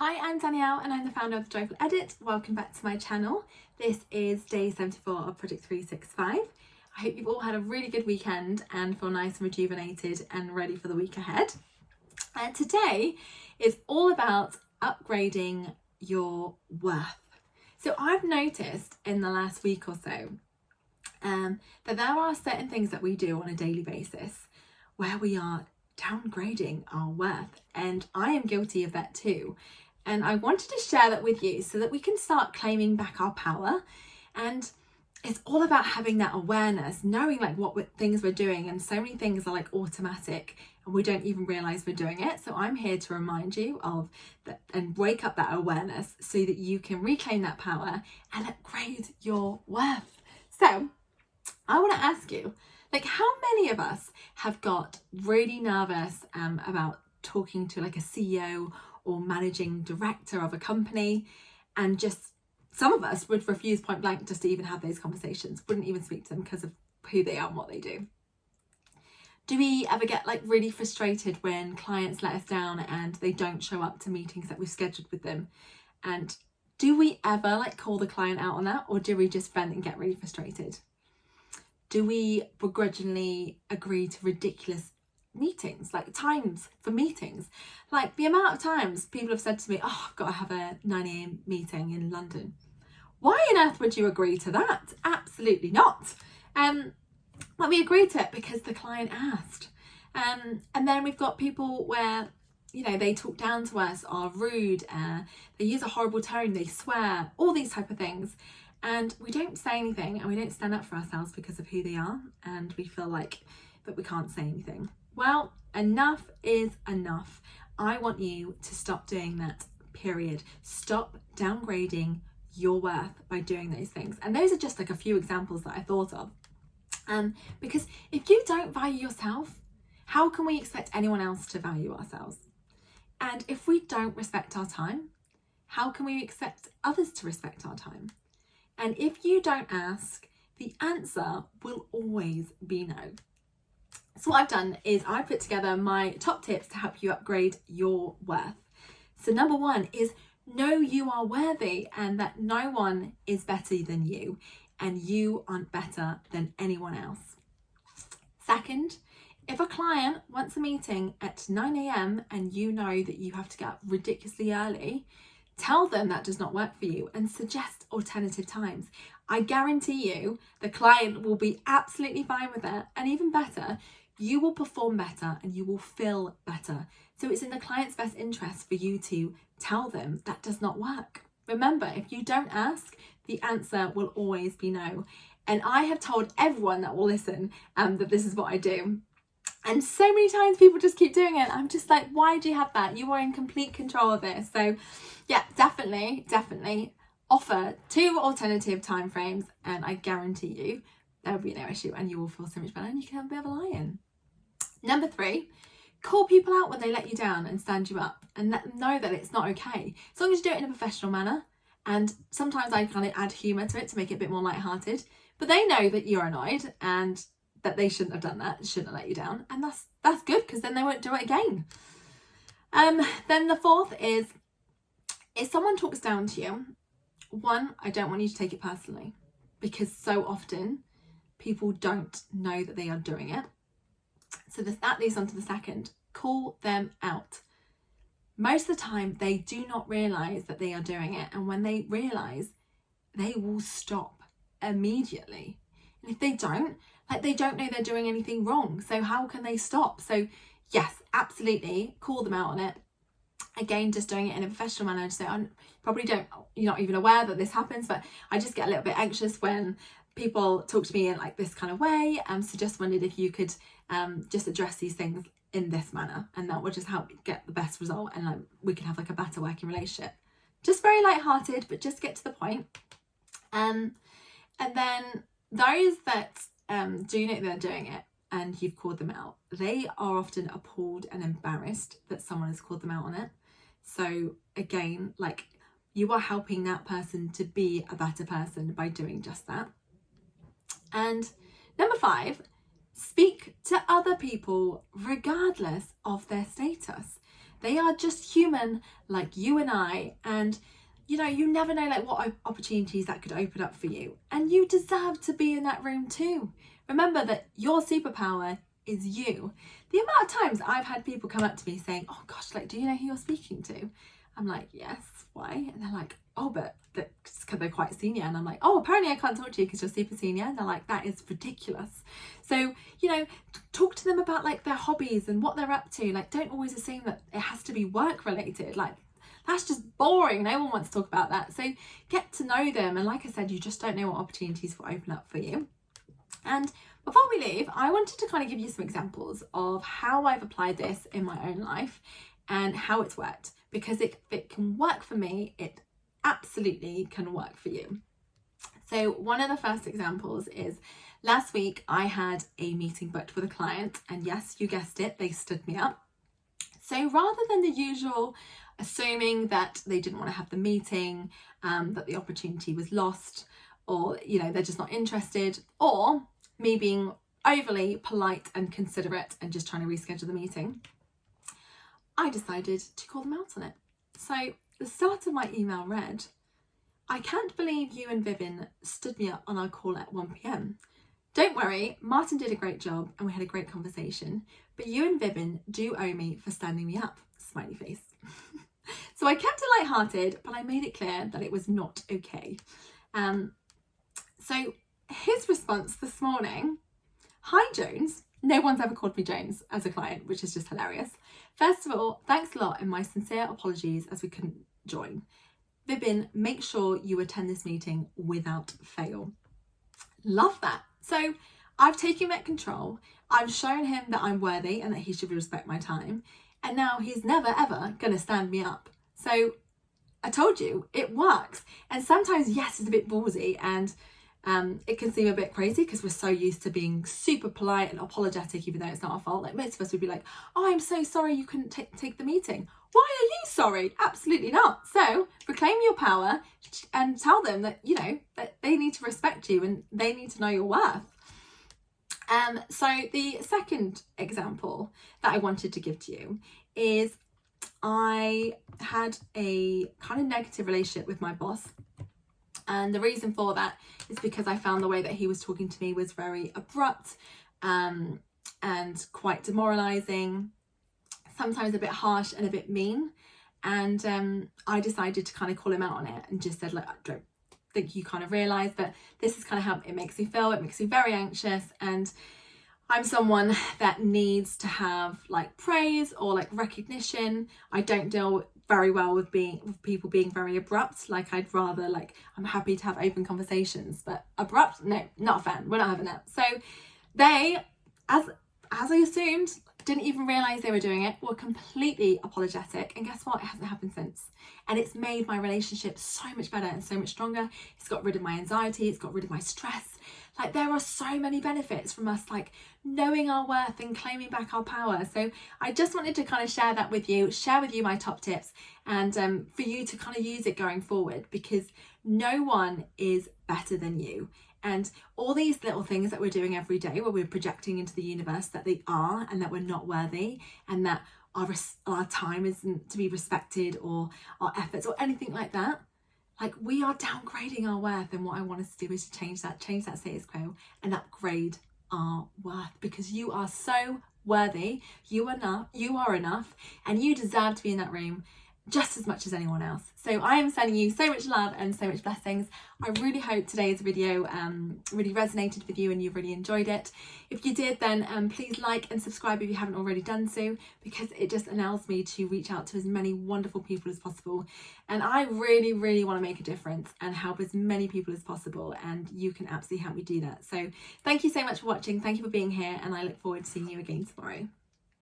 Hi, I'm Danielle and I'm the founder of The Joyful Edit. Welcome back to my channel. This is day 74 of Project 365. I hope you've all had a really good weekend and feel nice and rejuvenated and ready for the week ahead. And today is all about upgrading your worth. So I've noticed in the last week or so that there are certain things that we do on a daily basis where we are downgrading our worth, and I am guilty of that too. And I wanted to share that with you so that we can start claiming back our power. And it's all about having that awareness, knowing like what things we're doing, and so many things are like automatic and we don't even realize we're doing it. So I'm here to remind you of that and wake up that awareness so that you can reclaim that power and upgrade your worth. So I want to ask you, like, how many of us have got really nervous about talking to like a CEO or managing director of a company, and just some of us would refuse point blank just to even have those conversations, wouldn't even speak to them because of who they are and what they do. Do we ever get like really frustrated when clients let us down and they don't show up to meetings that we've scheduled with them? And do we ever like call the client out on that, or do we just vent and get really frustrated? Do we begrudgingly agree to ridiculous meetings, like times for meetings? Like the amount of times people have said to me, oh, I've got to have a 9 a.m. meeting in London. Why on earth would you agree to that? Absolutely not. But we agreed to it because the client asked. And then we've got people where, you know, they talk down to us, are rude, they use a horrible tone, they swear, all these type of things. And we don't say anything and we don't stand up for ourselves because of who they are, and we feel like that we can't say anything. Well, enough is enough. I want you to stop doing that, period. Stop downgrading your worth by doing those things. And those are just like a few examples that I thought of. Because if you don't value yourself, how can we expect anyone else to value ourselves? And if we don't respect our time, how can we expect others to respect our time? And if you don't ask, the answer will always be no. So what I've done is I put together my top tips to help you upgrade your worth. So number one is know you are worthy and that no one is better than you, and you aren't better than anyone else. Second, if a client wants a meeting at 9 a.m. and you know that you have to get up ridiculously early, tell them that does not work for you and suggest alternative times. I guarantee you the client will be absolutely fine with that, and even better, you will perform better and you will feel better. So it's in the client's best interest for you to tell them that does not work. Remember, if you don't ask, the answer will always be no. And I have told everyone that will listen that this is what I do. And so many times people just keep doing it. I'm just like, why do you have that? You are in complete control of this. So yeah, definitely offer 2 alternative time frames, and I guarantee you there will be no issue and you will feel so much better and you can have a bit of a lie-in. Number 3, call people out when they let you down and stand you up, and let them know that it's not okay. As long as you do it in a professional manner, and sometimes I kind of add humour to it to make it a bit more lighthearted, but they know that you're annoyed and that they shouldn't have done that, shouldn't have let you down, and that's good, because then they won't do it again. Then the 4th is, if someone talks down to you, 1, I don't want you to take it personally, because so often people don't know that they are doing it. So that leads on to the 2nd, call them out. Most of the time they do not realise that they are doing it, and when they realise, they will stop immediately. And if they don't, like, they don't know they're doing anything wrong, so how can they stop? So yes, absolutely, call them out on it. Again, just doing it in a professional manner. So you're not even aware that this happens, but I just get a little bit anxious when people talk to me in like this kind of way. So just wondered if you could just address these things in this manner, and that will just help get the best result, and we can have like a better working relationship. Just very light-hearted, but just get to the point. And then those that do know they're doing it and you've called them out, they are often appalled and embarrassed that someone has called them out on it. So again, like, you are helping that person to be a better person by doing just that. And number 5, speak to other people regardless of their status. They are just human like you and I, and you know, you never know like what opportunities that could open up for you, and you deserve to be in that room too. Remember that your superpower is you. The amount of times I've had people come up to me saying, oh gosh, like, do you know who you're speaking to? I'm like, yes, why? And they're like, oh, but that's because they're quite senior. And I'm like, oh, apparently I can't talk to you because you're super senior. And they're like, that is ridiculous. So, you know, talk to them about like their hobbies and what they're up to. Like, don't always assume that it has to be work related. Like, that's just boring. No one wants to talk about that. So get to know them. And like I said, you just don't know what opportunities will open up for you. And before we leave, I wanted to kind of give you some examples of how I've applied this in my own life and how it's worked, because if it can work for me, it absolutely can work for you. So one of the first examples is last week I had a meeting booked with a client, and yes, you guessed it, they stood me up. So rather than the usual assuming that they didn't want to have the meeting, that the opportunity was lost, or, you know, they're just not interested, or me being overly polite and considerate and just trying to reschedule the meeting, I decided to call them out on it. So the start of my email read, I can't believe you and Vivian stood me up on our call at 1 p.m. Don't worry, Martin did a great job and we had a great conversation, but you and Vivian do owe me for standing me up, smiley face. So I kept it lighthearted, but I made it clear that it was not okay. So his response this morning, hi Jones. No one's ever called me Jones as a client, which is just hilarious. First of all, thanks a lot and my sincere apologies as we couldn't join. Vivian, make sure you attend this meeting without fail. Love that. So I've taken back control. I've shown him that I'm worthy and that he should respect my time. And now he's never ever going to stand me up. So I told you, it works. And sometimes, yes, it's a bit ballsy and it can seem a bit crazy because we're so used to being super polite and apologetic, even though it's not our fault. Like most of us would be like, oh, I'm so sorry you couldn't take the meeting. Why are you sorry? Absolutely not. So proclaim your power and tell them that, you know, that they need to respect you and they need to know your worth. So the second example that I wanted to give to you is I had a kind of negative relationship with my boss. And the reason for that is because I found the way that he was talking to me was very abrupt and quite demoralising, sometimes a bit harsh and a bit mean. And I decided to kind of call him out on it and just said, look, I don't think you kind of realise, but this is kind of how it makes me feel. It makes me very anxious, and I'm someone that needs to have like praise or like recognition. I don't deal very well with people being very abrupt. Like I'd rather, like, I'm happy to have open conversations, but abrupt, no, not a fan. We're not having that. So they, as I assumed, didn't even realise they were doing it, were completely apologetic, and guess what? It hasn't happened since. And it's made my relationship so much better and so much stronger. It's got rid of my anxiety, it's got rid of my stress. Like there are so many benefits from us like knowing our worth and claiming back our power. So I just wanted to kind of share that with you, share with you my top tips, and for you to kind of use it going forward, because no one is better than you. And all these little things that we're doing every day where we're projecting into the universe that they are and that we're not worthy and that our time isn't to be respected, or our efforts or anything like that, like we are downgrading our worth. And what I want us to do is to change that status quo and upgrade our worth, because you are so worthy, you are enough, and you deserve to be in that room just as much as anyone else. So I am sending you so much love and so much blessings. I really hope today's video really resonated with you and you really enjoyed it. If you did, then please like and subscribe if you haven't already done so, because it just allows me to reach out to as many wonderful people as possible. And I really, really want to make a difference and help as many people as possible, and you can absolutely help me do that. So thank you so much for watching. Thank you for being here, and I look forward to seeing you again tomorrow.